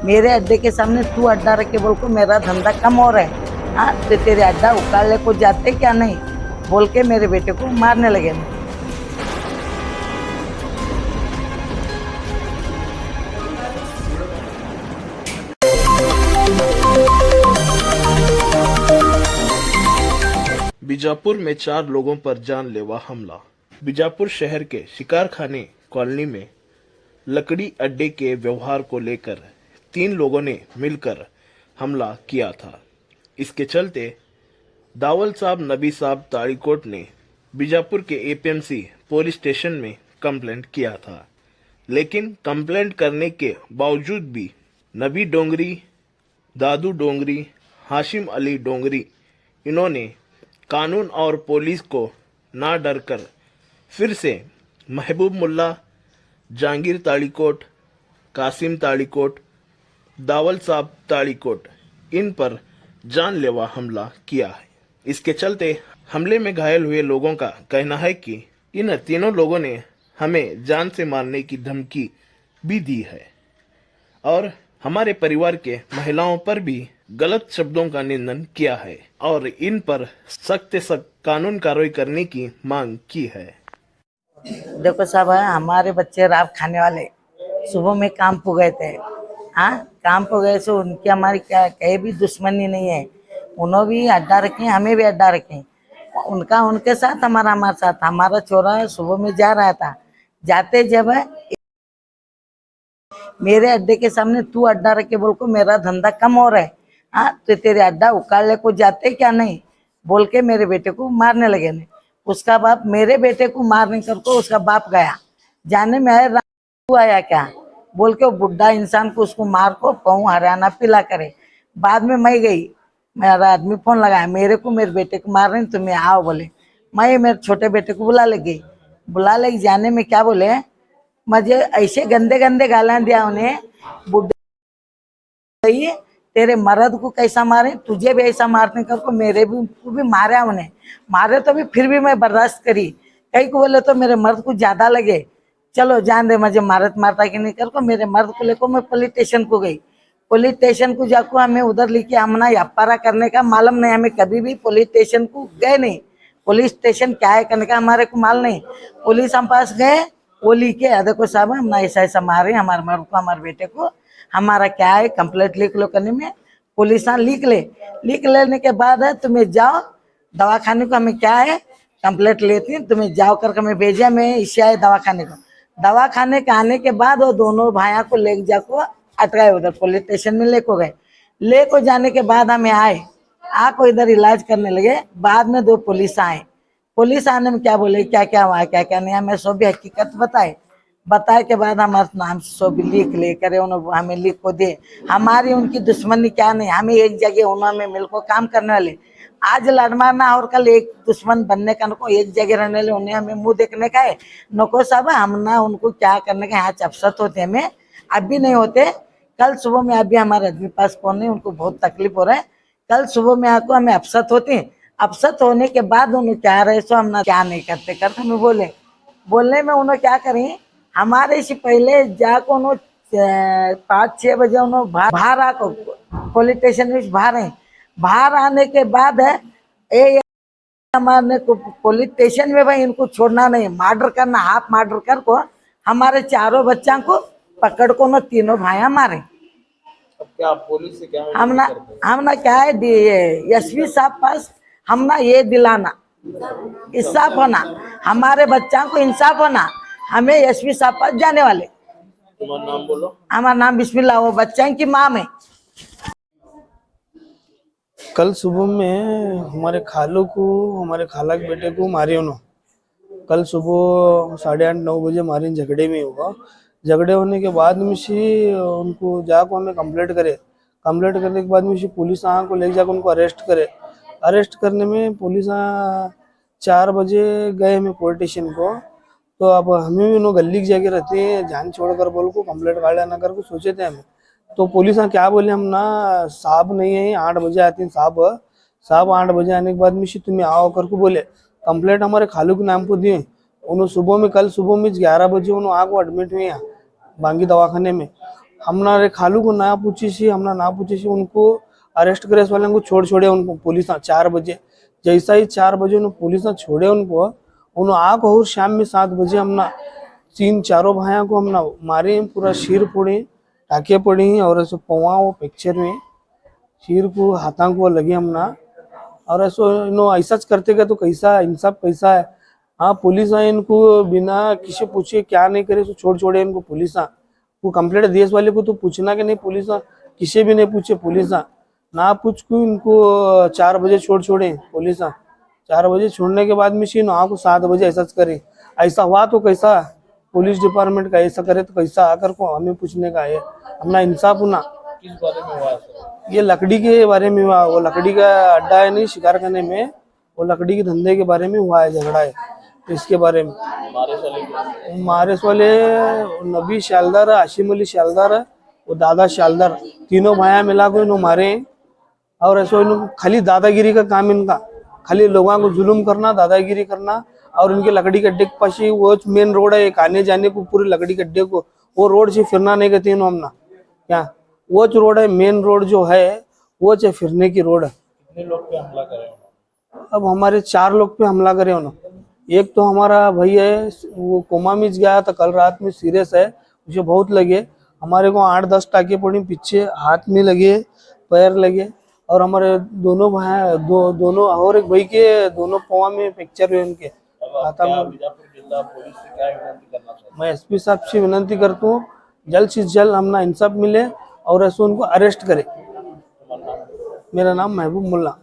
मेरे अड्डे के सामने तू अड्डा रख के बोल को मेरा धंधा कम हो रहा है। हाँ तो तेरे अड्डा उकाड़ने को जाते क्या नहीं बोल के मेरे बेटे को मारने लगे। बीजापुर में 4 लोगों पर जानलेवा हमला। बीजापुर शहर के शिकारखाने कॉलोनी में लकड़ी अड्डे के व्यवहार को लेकर 3 लोगों ने मिलकर हमला किया था। इसके चलते दावल साहब नबी साहब ताड़ीकोट ने बीजापुर के एपीएमसी पुलिस स्टेशन में कंप्लेंट किया था, लेकिन कंप्लेंट करने के बावजूद भी नबी डोंगरी, दादू डोंगरी, हाशिम अली डोंगरी इन्होंने कानून और पुलिस को ना डर कर फिर से महबूब मुल्ला, जहांगीर ताड़ीकोट, कासिम ताड़ीकोट, दावल साहब ताड़ीकोट इन पर जानलेवा हमला किया है। इसके चलते हमले में घायल हुए लोगों का कहना है कि इन तीनों लोगों ने हमें जान से मारने की धमकी भी दी है और हमारे परिवार के महिलाओं पर भी गलत शब्दों का निंदन किया है और इन पर सख्त से सख्त कानून कार्रवाई करने की मांग की है। देखो साहब, हमारे बच्चे रात खाने वाले सुबह में काम को गए थे। हाँ काम को गए सो उनकी हमारी क्या कहीं भी दुश्मनी नहीं है। उन्होंने भी अड्डा रखे, हमें भी अड्डा रखे, उनका उनके साथ, हमारा हमारे साथ। हमारा चोरा सुबह में जा रहा था, जाते जब मेरे अड्डे के सामने तू अड्डा रख के बोल को मेरा धंधा कम हो रहा है। हाँ तो तेरे अड्डा उकाड़ने को जाते क्या नहीं बोल के मेरे बेटे को मारने लगे ने। उसका बाप मेरे बेटे को मारने कर को उसका बाप गया, जाने में आया तू आया क्या बोल के वो बुढ़ा इंसान को उसको मार को पहू हरियाणा पिला करे। बाद में मैं गई, मेरा आदमी फोन लगाया मेरे को, मेरे बेटे को मार रहे तुम्हें आओ बोले। मैं मेरे छोटे बेटे को बुला ले गई, बुला ले जाने में क्या बोले, मुझे ऐसे गंदे गंदे गालियां दिया उन्हें। बुढ़े तेरे मर्द को कैसा मारे, तुझे भी ऐसा मारने कर मेरे भी को भी मारा उन्हें, मारे तो भी फिर भी मैं बर्दाश्त करी। कई को बोले तो मेरे मर्द को ज्यादा लगे, चलो जान दे मुझे मारता कि नहीं कर मेरे मर्द को लेकर मैं पुलिस स्टेशन को गई। पुलिस स्टेशन को जाकर हमें उधर लिखे हमना अपारा करने का मालूम नहीं, हमें कभी भी पुलिस स्टेशन को गए नहीं। पुलिस स्टेशन क्या है करने का हमारे को मालूम नहीं। पुलिस हम पास गए, वो लिखे देखो साहब हम ऐसा ऐसा मारे हमारे मर्द को, हमारे बेटे को, हमारा क्या है कंप्लेंट लिख लो करने में। पुलिस लिख लेने के बाद है तुम्हें जाओ दवाखाने को, हमें क्या है कंप्लेंट लेती है तुम्हें जाओ करके हमें भेजा। मैं इसे आए दवाखाने को, दवाखाने के आने के बाद वो दोनों भाइयों को ले जाको अटकाए उधर पुलिस स्टेशन में लेको गए। लेको जाने के बाद हमें आए आको इधर इलाज करने लगे। बाद में 2 पुलिस आए, पुलिस आने में क्या बोले क्या क्या हुआ क्या क्या नहीं, हमें सब भी हकीकत बताए के बाद हमारे नाम से सब लिख ले करे उन्होंने हमें लिख को दे। हमारी उनकी दुश्मनी क्या नहीं, हमें एक जगह उन्होंने मिलकर काम करने वाले। आज लड़माना और कल एक दुश्मन बनने का नको, एक जगह रहने वाले उन्हें हमें मुंह देखने का है नको साहब। हम ना उनको क्या करने का यहाँ चपसत होते हमें अभी नहीं होते। कल सुबह में अभी हमारे आदमी पास फोन नहीं, उनको बहुत तकलीफ हो रहा है। कल सुबह में आको हमें अपसत होते हैं, अपसत होने के बाद उन्होंने क्या रहे सो हम ना क्या नहीं करते हमें बोलने में उन्होंने क्या करें। हमारे से पहले जाको उन्होंने 5-6 बजे उन्होंने बाहर आको पुलिस स्टेशन में बाहर आने के बाद है ये हमारे को पुलिस स्टेशन में भाई इनको छोड़ना नहीं, मर्डर करना, हाफ मर्डर कर को हमारे 4 बच्चा को पकड़ को न तीनों भाई मारे। अब क्या पुलिस से क्या हम ना क्या है एसपी साहब पास हम ना ये दिलाना इंसाफ होना, हमारे बच्चा को इंसाफ होना, हमें एसपी साहब पास जाने वाले। तुम्हारा नाम बोलो। हमारा नाम बिस्मिल्लाह, वो बच्चा की माँ में। कल सुबह में हमारे खाला के बेटे को मारे उन्होंने। कल सुबह 8:30-9 बजे मारे झगड़े में हुआ। झगड़े होने के बाद में उनको जाकर हमें कंप्लेंट करने के बाद में पुलिस को ले जाकर उनको अरेस्ट करने में पुलिस 4 बजे गए हमें पुलिस स्टेशन को। तो अब हमें भी उन्होंने गली की जगह रहते हैं, जान छोड़कर बोल को कंप्लेंट गाड़ा ना कर को सोचे थे हमें। तो पुलिस क्या बोले, हम ना साहब नहीं है 8 बजे आते हैं साहब 8 बजे आने के बाद में तुम्हें आओ कर को बोले। कंप्लेंट हमारे खालू के नाम को दिए। उन्होंने कल सुबह में 11 बजे उन्होंने आको एडमिट हुए यहाँ बांगी दवाखाने में। हमारे खालू को ना पूछी सी, हमने ना पूछी सी, उनको अरेस्ट करे वाले को छोड़ छोड़े उनको पुलिस 4 बजे। जैसा ही 4 बजे उन्होंने पुलिस छोड़े उनको, उन्होंने आग और शाम में 7 बजे हमने 3-4 भाइयों को हमने मारे, पूरा सिर फोड़े, टाके पड़ी और ऐसे पौवा वो पिक्चर में सिर को हाथा को लगे हमना। और ऐसा करते गए तो कैसा इंसाफ कैसा है। हाँ पुलिस है, इनको बिना किसी पूछे क्या नहीं करे तो छोड़ छोड़े इनको पुलिस। वो कंप्लेंट देश वाले को तो पूछना कि नहीं, पुलिस किसी भी नहीं पूछे, पुलिस ना पूछ को इनको 4 बजे छोड़ छोड़े पुलिस। 4 बजे छोड़ने के बाद में को 7 बजे ऐसा करे। ऐसा हुआ तो कैसा पुलिस डिपार्टमेंट का ऐसा करे तो कैसा आकर को हमें पूछने का है, हमना इंसाफ होना। किस बारे में हुआ सर? ये लकड़ी के बारे में हुआ, वो लकड़ी का अड्डा है नहीं शिकार करने में, वो लकड़ी के धंधे के बारे में हुआ है झगड़ा है, तो इसके बारे में मारेस वाले नबी शालदार, आशिम अली शालदार, वो दादा शालदार, तीनों भाया मिला को इन्हों मारे। और ऐसा खाली दादागिरी का काम इनका, खाली लोगों को जुलूम करना, दादागिरी करना। और इनके लकड़ी के अड्डे के पास ही वो मेन रोड है, एक आने जाने को पूरे लकड़ी के अड्डे को, वो रोड से फिरना नहीं कहते इन्हों हमना क्या, वो जो रोड है मेन रोड जो है वो चाहे फिरने की रोड है। कितने लोग पे हमला करे? अब हमारे 4 लोग पे हमला करे उन्होंने। एक तो हमारा भाई है वो कोमा में गया था कल रात में, सीरियस है, मुझे बहुत लगे। हमारे को 8-10 टाके पड़ी पीछे, हाथ में लगे, पैर लगे। और हमारे दोनों भाई दोनों और एक भाई के दोनों पौवा में फ्रैक्चर हुए उनके हाथा में। मैं एसपी साहब से विनती करता हूँ जल्द से जल्द हमना इंसाफ मिले और ऐसे उनको अरेस्ट करे। मेरा नाम महबूब मुल्ला।